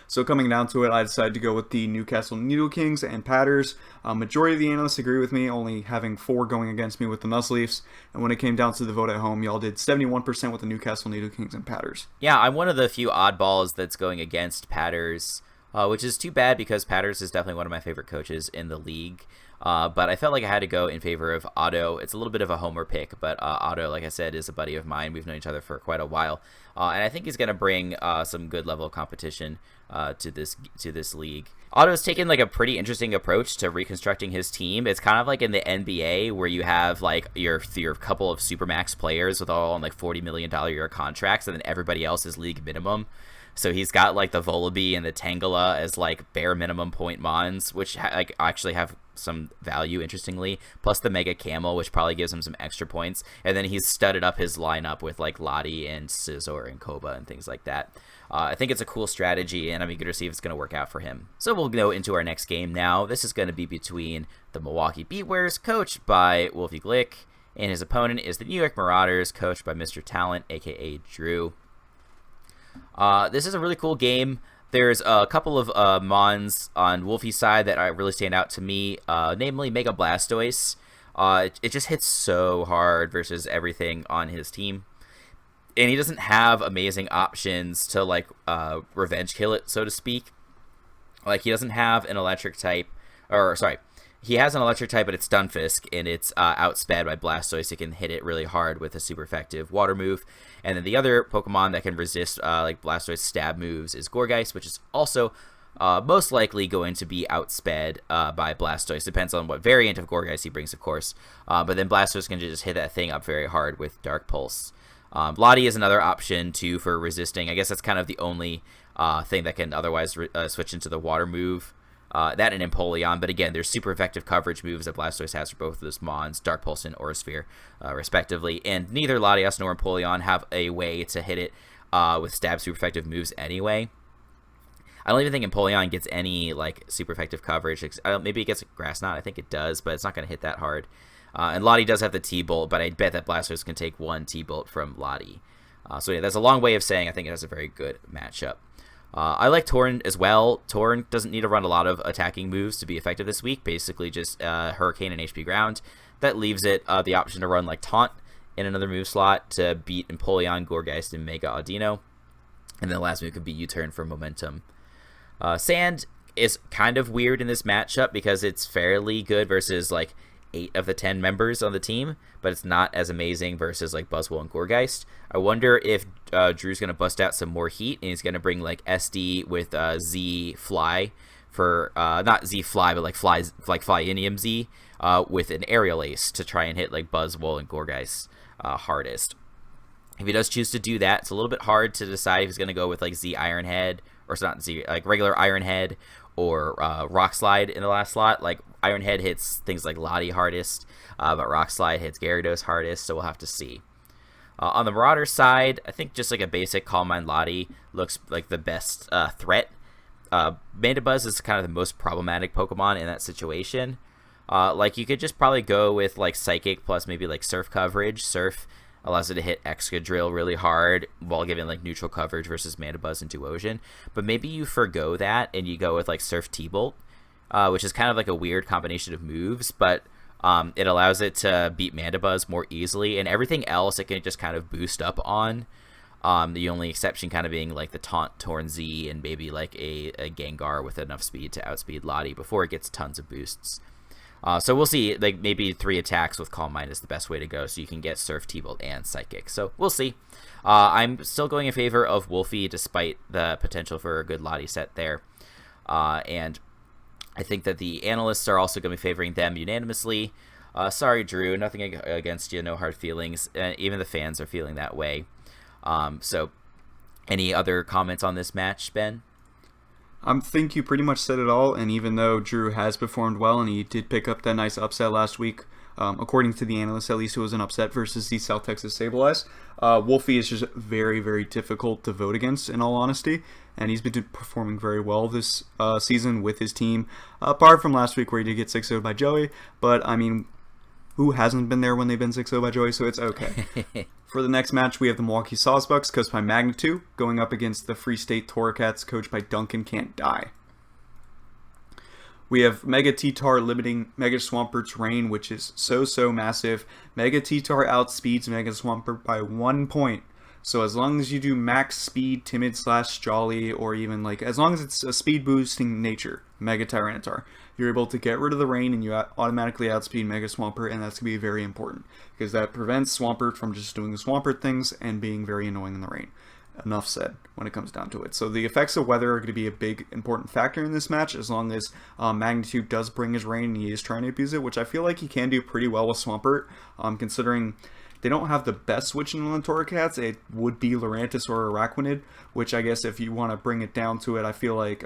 So coming down to it, I decided to go with the Newcastle NIDOKINGS and PATTERRZ. Majority of the analysts agree with me, only having 4 going against me with the Nuzleafs. And when it came down to the vote at home, y'all did 71% with the Newcastle NIDOKINGS and PATTERRZ. Yeah, I'm one of the few oddballs that's going against PATTERRZ, which is too bad because PATTERRZ is definitely one of my favorite coaches in the league. But I felt like I had to go in favor of Otto. It's a little bit of a homer pick, but Otto, like I said, is a buddy of mine. We've known each other for quite a while, and I think he's going to bring some good level of competition to this league. Otto's taken like a pretty interesting approach to reconstructing his team. It's kind of like in the NBA where you have like your couple of supermax players with all on like $40 million a year contracts, and then everybody else is league minimum. So he's got like the Volibee and the Tangela as like bare minimum point mons, which like actually have some value, interestingly, plus the Mega Camel, which probably gives him some extra points. And then he's studded up his lineup with like Lottie and Scizor and Koba and things like that. I think it's a cool strategy, and I'm eager to see if it's going to work out for him. So we'll go into our next game now. This is going to be between the Milwaukee BEWEARS, coached by WOLFEYGLICK, and his opponent is the New York Marauders, coached by Mr. Talent, aka Drew. This is a really cool game. There's a couple of mons on Wolfie's side that really stand out to me, namely Mega Blastoise. It just hits so hard versus everything on his team. And he doesn't have amazing options to, like, revenge kill it, so to speak. Like, he doesn't have an electric type, or, sorry, he has an electric type, but it's Stunfisk, and it's outsped by Blastoise. It can hit it really hard with a super effective water move. And then the other Pokemon that can resist, like, Blastoise stab moves is Gourgeist, which is also most likely going to be outsped by Blastoise. Depends on what variant of Gourgeist he brings, of course. But then Blastoise can just hit that thing up very hard with Dark Pulse. Lottie is another option, too, for resisting. I guess that's kind of the only thing that can otherwise switch into the water move. That and Empoleon, but again, there's super effective coverage moves that Blastoise has for both of those Mons, Dark Pulse and Aura Sphere, respectively. And neither Latias nor Empoleon have a way to hit it with stab super effective moves anyway. I don't even think Empoleon gets any, like, super effective coverage. Maybe it gets a Grass Knot. I think it does, but it's not going to hit that hard. And Lottie does have the T-Bolt, but I bet that Blastoise can take one T-Bolt from Lottie. So yeah, that's a long way of saying I think it has a very good matchup. I like Torn as well. Torn doesn't need to run a lot of attacking moves to be effective this week. Basically just Hurricane and HP Ground. That leaves it the option to run, like, Taunt in another move slot to beat Empoleon, Gourgeist, and Mega Audino. And then the last move could be U-Turn for Momentum. Sand is kind of weird in this matchup because it's fairly good versus, like, 8 of the 10 members on the team, but it's not as amazing versus, like, Buzzwole and Gourgeist. I wonder if Drew's going to bust out some more heat, and he's going to bring, like, SD with Z Fly for, not Z Fly, but, like, Flyinium Z with an Aerial Ace to try and hit, like, Buzzwole and Gourgeist hardest. If he does choose to do that, it's a little bit hard to decide if he's going to go with, like, Z Iron Head, or it's not Z, like, regular Iron Head, or Rock Slide in the last slot. Like, Iron Head hits things like Lottie hardest, but Rock Slide hits Gyarados hardest, so we'll have to see. On the Marauder side, I think just like a basic Calm Mind Lottie looks like the best threat. Mandibuzz is kind of the most problematic Pokemon in that situation. Like, you could just probably go with, like, Psychic plus maybe, like, Surf coverage. Surf allows it to hit Excadrill really hard while giving, like, neutral coverage versus Mandibuzz and Duosion. But maybe you forgo that and you go with, like, Surf T-Bolt, which is kind of like a weird combination of moves, but it allows it to beat Mandibuzz more easily, and everything else it can just kind of boost up on. The only exception kind of being, like, the Taunt Torn Z and maybe, like, a Gengar with enough speed to outspeed Lottie before it gets tons of boosts. So we'll see, like, maybe 3 attacks with Calm Mind is the best way to go, so you can get Surf, T-Bolt, and Psychic. So we'll see. I'm still going in favor of Wolfie despite the potential for a good Lottie set there. And I think that the analysts are also going to be favoring them unanimously. Sorry, Drew, nothing against you, no hard feelings. Even the fans are feeling that way. So any other comments on this match, Ben? I think you pretty much said it all, and even though Drew has performed well and he did pick up that nice upset last week, according to the analysts at least, it was an upset versus the South Texas Sableyes. Wolfie is just very, very difficult to vote against, in all honesty, and he's been performing very well this season with his team, apart from last week where he did get 6-0 by Joey, but I mean, who hasn't been there when they've been 6-0 by Joey, so it's okay. For the next match, we have the Milwaukee SAWSBUCKS, coached by Magnitude, going up against the Free State Torracats, coached by Duncan Can't Die. We have Mega T-Tar limiting Mega Swampert's Rain, which is so massive. Mega T-Tar outspeeds Mega Swampert by 1 point. So as long as you do max speed, timid / jolly, or even like, as long as it's a speed boosting nature, Mega Tyranitar, you're able to get rid of the rain and you automatically outspeed Mega Swampert, and that's going to be very important because that prevents Swampert from just doing the Swampert things and being very annoying in the rain. Enough said when it comes down to it. So the effects of weather are going to be a big important factor in this match, as long as Magnitude does bring his rain and he is trying to abuse it, which I feel like he can do pretty well with Swampert, considering they don't have the best switching on the Torracats. It would be Lurantis or Araquanid, which I guess if you want to bring it down to it, I feel like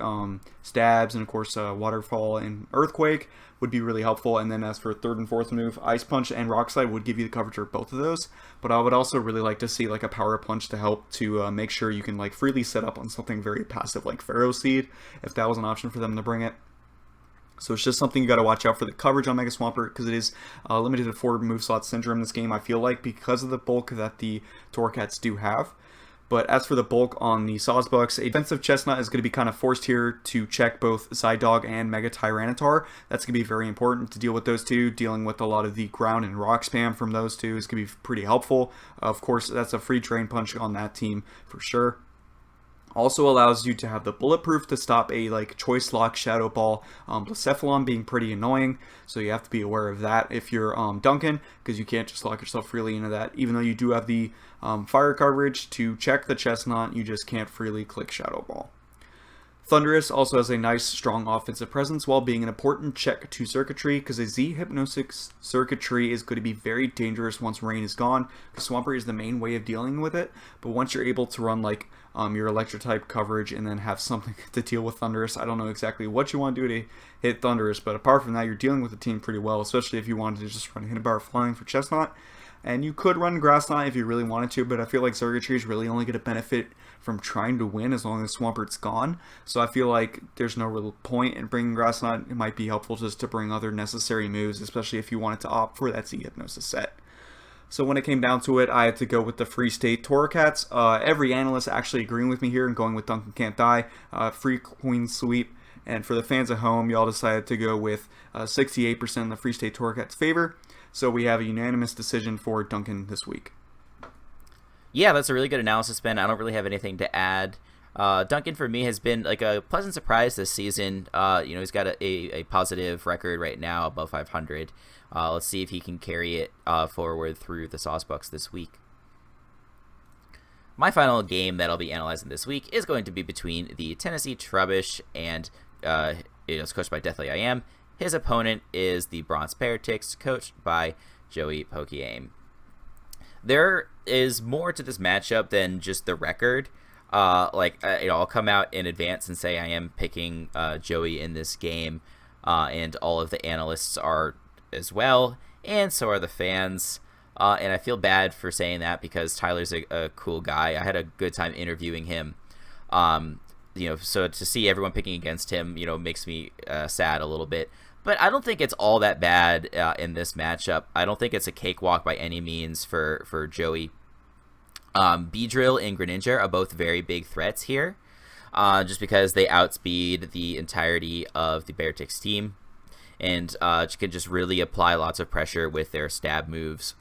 Stabs and of course Waterfall and Earthquake would be really helpful. And then as for third and fourth move, Ice Punch and Rock Slide would give you the coverage for both of those. But I would also really like to see like a Power Punch to help to make sure you can like freely set up on something very passive like Pharaoh Seed, if that was an option for them to bring it. So it's just something you got to watch out for the coverage on Mega Swampert, because it is limited to 4 move slot syndrome in this game, I feel like, because of the bulk that the Torracats do have. But as for the bulk on the SAWSBUCKS, a defensive chestnut is going to be kind of forced here to check both Zydog and Mega Tyranitar. That's going to be very important to deal with those two. Dealing with a lot of the ground and rock spam from those two is going to be pretty helpful. Of course, that's a free drain punch on that team for sure. Also allows you to have the bulletproof to stop a choice lock shadow ball. Blacephalon being pretty annoying, so you have to be aware of that if you're Duncan, because you can't just lock yourself freely into that. Even though you do have the fire coverage to check the chestnut, you just can't freely click shadow ball. Thunderous also has a nice strong offensive presence while being an important check to circuitry, because a Z Hypnosis circuitry is going to be very dangerous once rain is gone. Swampert is the main way of dealing with it, but once you're able to run your electric type coverage and then have something to deal with Thunderous, I don't know exactly what you want to do to hit Thunderous, but apart from that, you're dealing with the team pretty well, especially if you wanted to just run Hindenburg Flying for Chestnut. And you could run Grass Knot if you really wanted to, but I feel like Circuitry is really only going to benefit from trying to win as long as Swampert's gone. So I feel like there's no real point in bringing Grass Knot. It might be helpful just to bring other necessary moves, especially if you wanted to opt for that Z Hypnosis set. So when it came down to it, I had to go with the Free State Torracats. Every analyst actually agreeing with me here and going with Duncan Can't Die, Free Queen Sweep. And for the fans at home, y'all decided to go with 68% in the Free State Torracats' favor. So we have a unanimous decision for Duncan this week. Yeah, that's a really good analysis, Ben. I don't really have anything to add. Duncan, for me, has been a pleasant surprise this season. He's got a positive record right now, above 500. Let's see if he can carry it forward through the SAWSBUCKS this week. My final game that I'll be analyzing this week is going to be between the Tennessee Trubbish and it's coached by Deathly I Am. His opponent is the Bronze Paratics, coached by Joey Pokieaim. There is more to this matchup than just the record. I'll come out in advance and say I am picking Joey in this game, and all of the analysts are as well, and so are the fans. And I feel bad for saying that because Tyler's a cool guy. I had a good time interviewing him. So to see everyone picking against him, makes me sad a little bit. But I don't think it's all that bad in this matchup. I don't think it's a cakewalk by any means for Joey. Beedrill and Greninja are both very big threats here, just because they outspeed the entirety of the Beartix team, and can just really apply lots of pressure with their stab moves.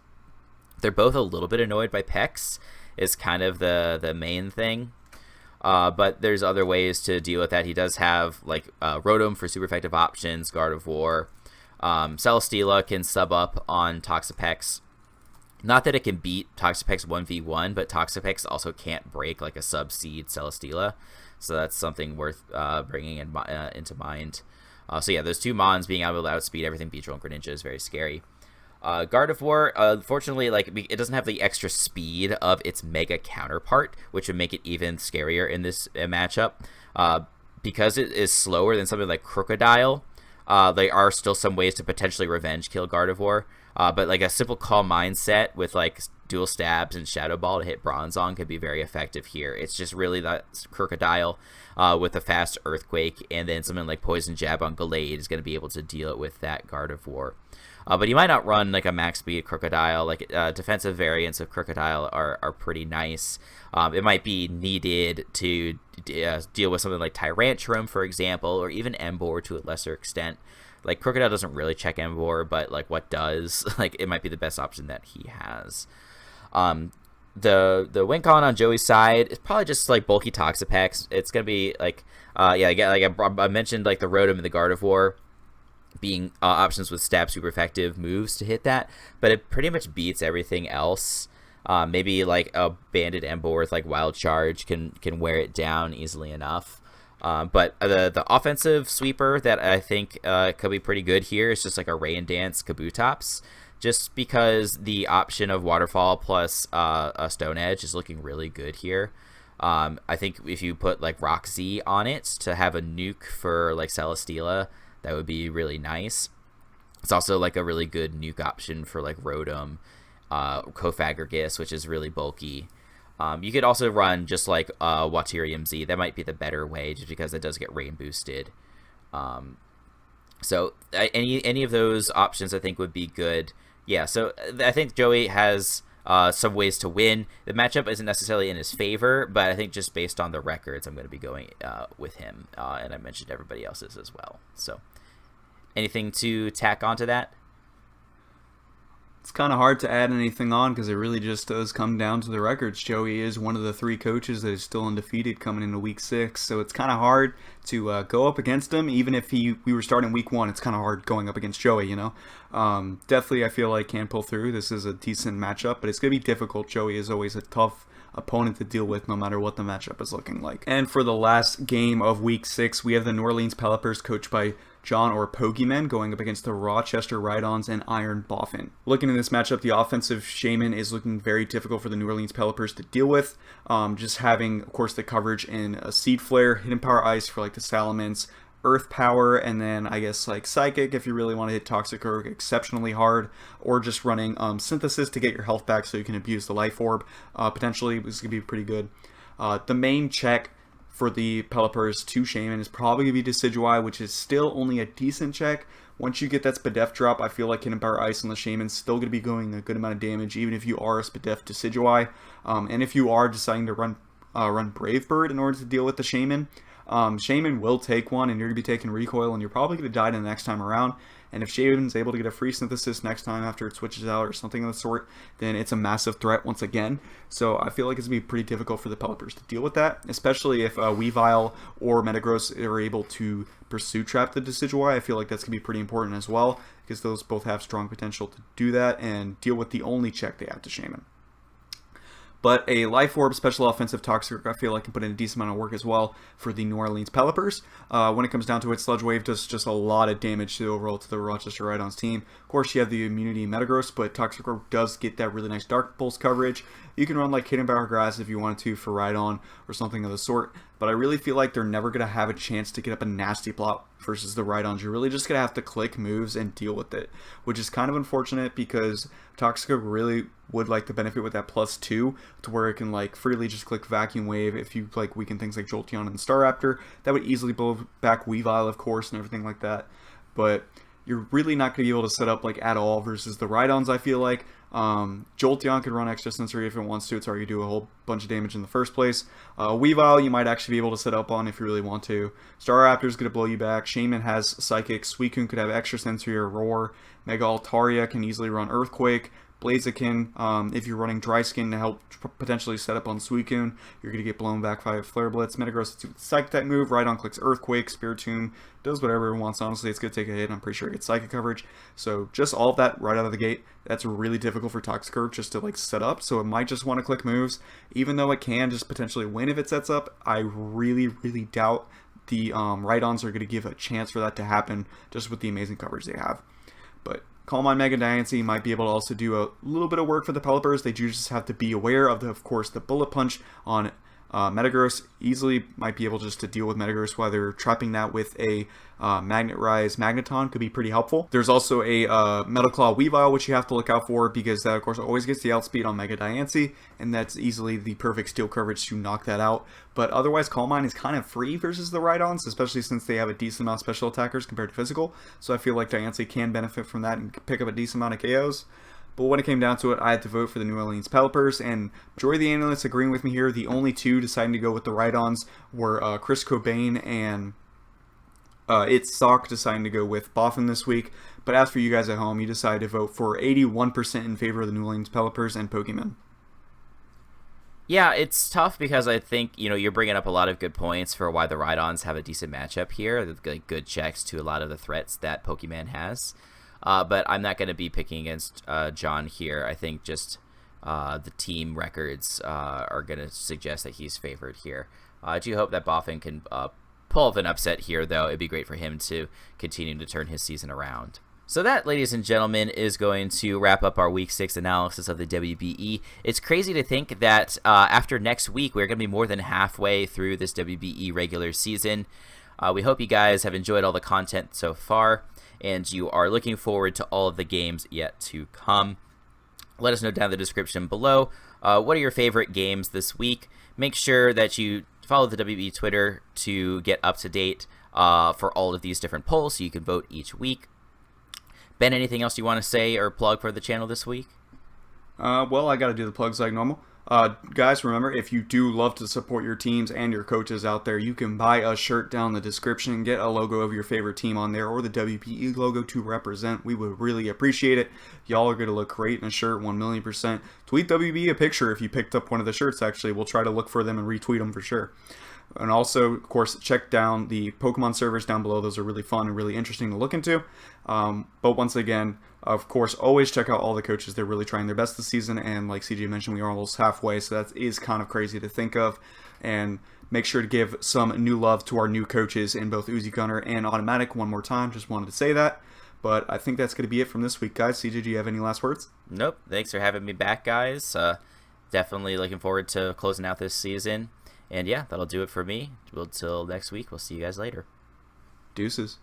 They're both a little bit annoyed by Pex, is kind of the main thing. But there's other ways to deal with that. He does have Rotom for super effective options, Gardevoir. Celesteela can sub up on Toxapex. Not that it can beat Toxapex 1v1, but Toxapex also can't break a sub-seed Celesteela. So that's something worth bringing into mind. So yeah, those two Mons being able to outspeed everything Beedrill and Greninja is very scary. Gardevoir, unfortunately, it doesn't have the extra speed of its Mega counterpart, which would make it even scarier in this matchup. Because it is slower than something like Crocodile, there are still some ways to potentially revenge kill Gardevoir. But a simple Calm Mindset with dual stabs and Shadow Ball to hit Bronzong could be very effective here. It's just really that Crocodile with a fast Earthquake, and then something like Poison Jab on Gallade is going to be able to deal with that Gardevoir. But you might not run a max speed Crocodile. Defensive variants of Crocodile are pretty nice. It might be needed to deal with something like Tyrantrum, for example, or even Emboar to a lesser extent. Crocodile doesn't really check Emboar, but what does? It might be the best option that he has. The Wincon on Joey's side is probably just bulky Toxapex. It's gonna be I mentioned the Rotom and the Gardevoir being options with stab super effective moves to hit that, but it pretty much beats everything else. Maybe a Banded Emboar with Wild Charge can wear it down easily enough. But the offensive sweeper that I think could be pretty good here is just a Rain Dance Kabutops, just because the option of Waterfall plus a Stone Edge is looking really good here. I think if you put Rock Z on it to have a nuke for Celesteela, that would be really nice. It's also a really good nuke option for Rotom, Cofagrigus, which is really bulky. You could also run just Waterium Z. That might be the better way, just because it does get rain boosted. So any of those options I think would be good. Yeah, so I think Joey has some ways to win. The matchup isn't necessarily in his favor, but I think just based on the records, I'm going to be going with him. And I mentioned everybody else's as well. So anything to tack onto that? It's kind of hard to add anything on because it really just does come down to the records. Joey is one of the 3 coaches that is still undefeated coming into week 6, so it's kind of hard to go up against him. Even if we were starting week 1, it's kind of hard going up against Joey, you know. Definitely, I feel like can pull through. This is a decent matchup, but it's going to be difficult. Joey is always a tough opponent to deal with no matter what the matchup is looking like. And for the last game of week 6, we have the New Orleans Pelicans coached by John or Pokemon going up against the Rochester Rhydons and Iron Boffin. Looking at this matchup, the offensive Shaman is looking very difficult for the New Orleans Pelicans to deal with. Just having, of course, the coverage in a Seed Flare, Hidden Power Ice for like the Salamence, Earth Power, and then I guess like Psychic if you really want to hit Toxic Rogue exceptionally hard, or just running Synthesis to get your health back so you can abuse the Life Orb. Potentially, this could be pretty good. The main check for the Pelicans to Shaman is probably going to be Decidueye, which is still only a decent check. Once you get that Spadef drop, I feel like Hidden Power Ice on the Shaman's still going to be going a good amount of damage, even if you are a Spadef Decidueye. And if you are deciding to run Brave Bird in order to deal with the Shaman, Shaman will take one, and you're going to be taking Recoil, and you're probably going to die the next time around. And if Shaman's able to get a free Synthesis next time after it switches out or something of the sort, then it's a massive threat once again. So I feel like it's going to be pretty difficult for the Pelicans to deal with that, especially if Weavile or Metagross are able to Pursuit Trap the Decidueye. I feel like that's going to be pretty important as well, because those both have strong potential to do that and deal with the only check they have to Shaman. But a Life Orb Special Offensive Toxic, I feel like can put in a decent amount of work as well for the New Orleans Pelicans. When it comes down to it, Sludge Wave does just a lot of damage to the Rochester Rhydons team. Of course, you have the immunity Metagross, but Toxic Orb does get that really nice Dark Pulse coverage. You can run like Hidden Power Grass if you wanted to for Rhydon or something of the sort, but I really feel like they're never going to have a chance to get up a nasty plot versus the Rhydons. You're really just going to have to click moves and deal with it, which is kind of unfortunate because Toxic really would like the benefit with that +2 to where it can like freely just click Vacuum Wave if you like weaken things like Jolteon and Staraptor. That would easily blow back Weavile, of course, and everything like that. But you're really not going to be able to set up like at all versus the Rhydons, I feel like. Jolteon can run Extra Sensory if it wants to. It's already do a whole bunch of damage in the first place. Weavile you might actually be able to set up on if you really want to. Staraptor is going to blow you back. Shaman has Psychic. Suicune could have Extra Sensory or Roar. Mega Altaria can easily run Earthquake. Blaziken, if you're running Dry Skin to help potentially set up on Suicune, you're going to get blown back by Flare Blitz. Metagross is a Psychic type move. Rhydon clicks Earthquake. Spiritomb does whatever it wants. Honestly, it's going to take a hit. I'm pretty sure it gets Psychic coverage. So just all of that right out of the gate, that's really difficult for Toxicroak just to like set up. So it might just want to click moves. Even though it can just potentially win if it sets up, I really, really doubt the Rhydons are going to give a chance for that to happen just with the amazing coverage they have. But Calm Mind Mega Diancie might be able to also do a little bit of work for the Pelicans. They do just have to be aware of course, the Bullet Punch on Metagross. Easily might be able just to deal with Metagross while they're trapping that with a Magnet Rise Magneton could be pretty helpful. There's also a Metal Claw Weavile, which you have to look out for because that, of course, always gets the outspeed on Mega Diancie, and that's easily the perfect steel coverage to knock that out. But otherwise, Calm Mind is kind of free versus the Rhydons, especially since they have a decent amount of special attackers compared to physical. So I feel like Diancie can benefit from that and pick up a decent amount of KOs. But when it came down to it, I had to vote for the New Orleans Pelicans, and majority of the analysts agreeing with me here. The only two deciding to go with the Rhydons were Chris Cobain and ITZGATOR deciding to go with Boffin this week. But as for you guys at home, you decided to vote for 81% in favor of the New Orleans Pelicans and Pokemon. Yeah, it's tough because I think, you're bringing up a lot of good points for why the Rhydons have a decent matchup here. They've got good checks to a lot of the threats that Pokemon has. But I'm not going to be picking against John here. I think just the team records are going to suggest that he's favored here. I do hope that Boffin can pull off an upset here, though. It'd be great for him to continue to turn his season around. So that, ladies and gentlemen, is going to wrap up our Week 6 analysis of the WBE. It's crazy to think that after next week, we're going to be more than halfway through this WBE regular season. We hope you guys have enjoyed all the content so far, and you are looking forward to all of the games yet to come. Let us know down in the description below what are your favorite games this week. Make sure that you follow the WBE Twitter to get up to date for all of these different polls so you can vote each week. Ben, anything else you want to say or plug for the channel this week? Well, I got to do the plugs like normal. Guys, remember, if you do love to support your teams and your coaches out there, you can buy a shirt down in the description, get a logo of your favorite team on there, or the WBE logo to represent. We would really appreciate it. Y'all are going to look great in a shirt, 1,000,000%. Tweet WBE a picture if you picked up one of the shirts, actually. We'll try to look for them and retweet them for sure. And also, of course, check down the Pokemon servers down below. Those are really fun and really interesting to look into. But once again, of course, always check out all the coaches. They're really trying their best this season. And like CJ mentioned, we are almost halfway. So that is kind of crazy to think of. And make sure to give some new love to our new coaches in both UZIGUNNER and Automatic one more time. Just wanted to say that. But I think that's going to be it from this week, guys. CJ, do you have any last words? Nope. Thanks for having me back, guys. Definitely looking forward to closing out this season. And yeah, that'll do it for me. Until next week, we'll see you guys later. Deuces.